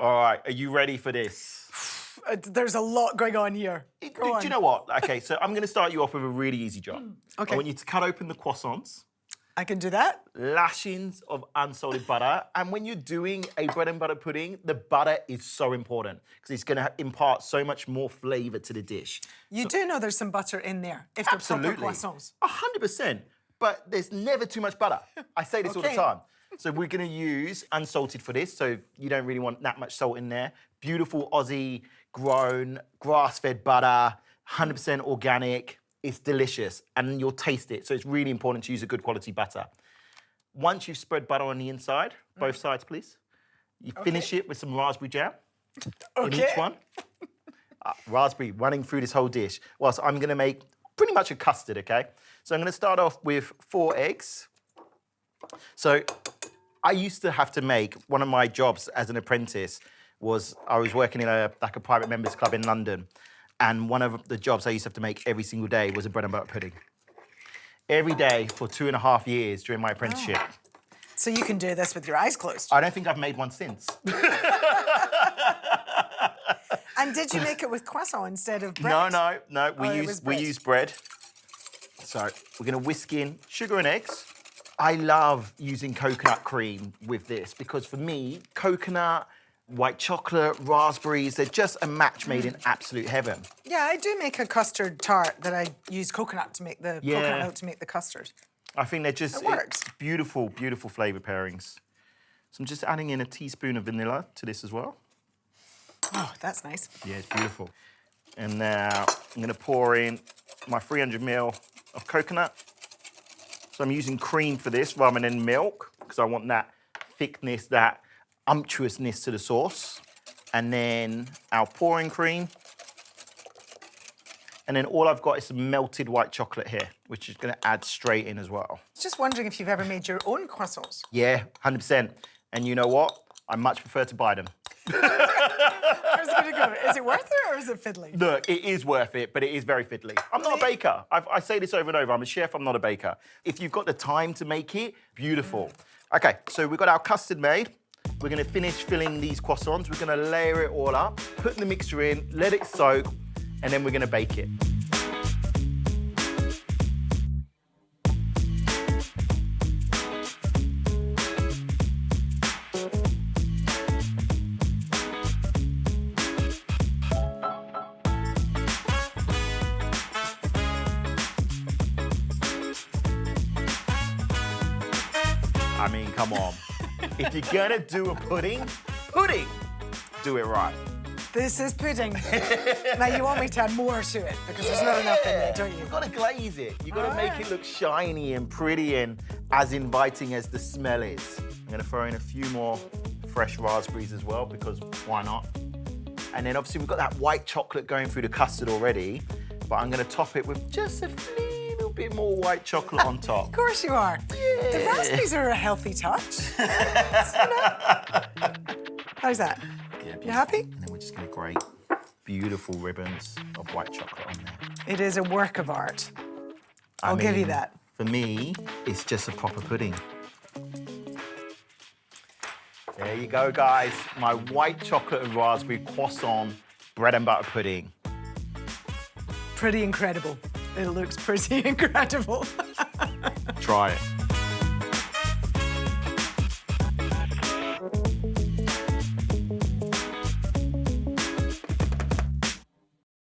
All right, are you ready for this? There's a lot going on here. Do you know what? Okay, so I'm going to start you off with a really easy job. Okay. I want you to cut open the croissants. I can do that. Lashings of unsalted butter. And when you're doing a bread and butter pudding, the butter is so important because it's going to impart so much more flavour to the dish. You do know there's some butter in there if they're proper croissants. 100%. But there's never too much butter. I say this all the time. So we're going to use unsalted for this, so you don't really want that much salt in there. Beautiful Aussie grown, grass-fed butter, 100% organic. It's delicious, and you'll taste it. So it's really important to use a good quality butter. Once you've spread butter on the inside, both sides, please, you finish it with some raspberry jam in each one. Raspberry running through this whole dish. Whilst I'm going to make pretty much a custard, okay? So I'm going to start off with 4 eggs. So I used to have to make, one of my jobs as an apprentice was I was working in a private members club in London. And one of the jobs I used to have to make every single day was a bread and butter pudding. Every day for 2.5 years during my apprenticeship. So you can do this with your eyes closed? I don't think I've made one since. And did you make it with croissant instead of bread? No. We use bread. So we're going to whisk in sugar and eggs. I love using coconut cream with this because for me, coconut, white chocolate, raspberries, they're just a match made in absolute heaven. Yeah, I do make a custard tart that I use coconut to make the coconut milk to make the custard. I think they're just it works. Beautiful, beautiful flavour pairings. So I'm just adding in a teaspoon of vanilla to this as well. Oh, that's nice. Yeah, it's beautiful. And now I'm going to pour in my 300 ml of coconut. So I'm using cream for this rather than milk because I want that thickness, that unctuousness to the sauce. And then our pouring cream. And then all I've got is some melted white chocolate here, which is going to add straight in as well. Just wondering if you've ever made your own croissants. Yeah, 100%. And you know what? I much prefer to buy them. How's it going to go? Is it worth it or is it fiddly? Look, it is worth it, but it is very fiddly. I'm not a baker. I say this over and over. I'm a chef, I'm not a baker. If you've got the time to make it, beautiful. Okay, so we've got our custard made. We're going to finish filling these croissants. We're going to layer it all up, put the mixture in, let it soak, and then we're going to bake it. I mean, come on. If you're gonna do a pudding, do it right. This is pudding. Now you want me to add more to it because there's not enough in there, don't you? You've got to glaze it. You've got to make it look shiny and pretty and as inviting as the smell is. I'm gonna throw in a few more fresh raspberries as well because why not? And then obviously we've got that white chocolate going through the custard already, but I'm gonna top it with just a little bit more white chocolate on top. Of course you are. Yeah. The raspberries are a healthy touch. How's that? Yeah, you happy? And then we're just gonna grate beautiful ribbons of white chocolate on there. It is a work of art. I'll give you that. For me, it's just a proper pudding. There you go, guys. My white chocolate and raspberry croissant bread and butter pudding. Pretty incredible. It looks pretty incredible. Try it.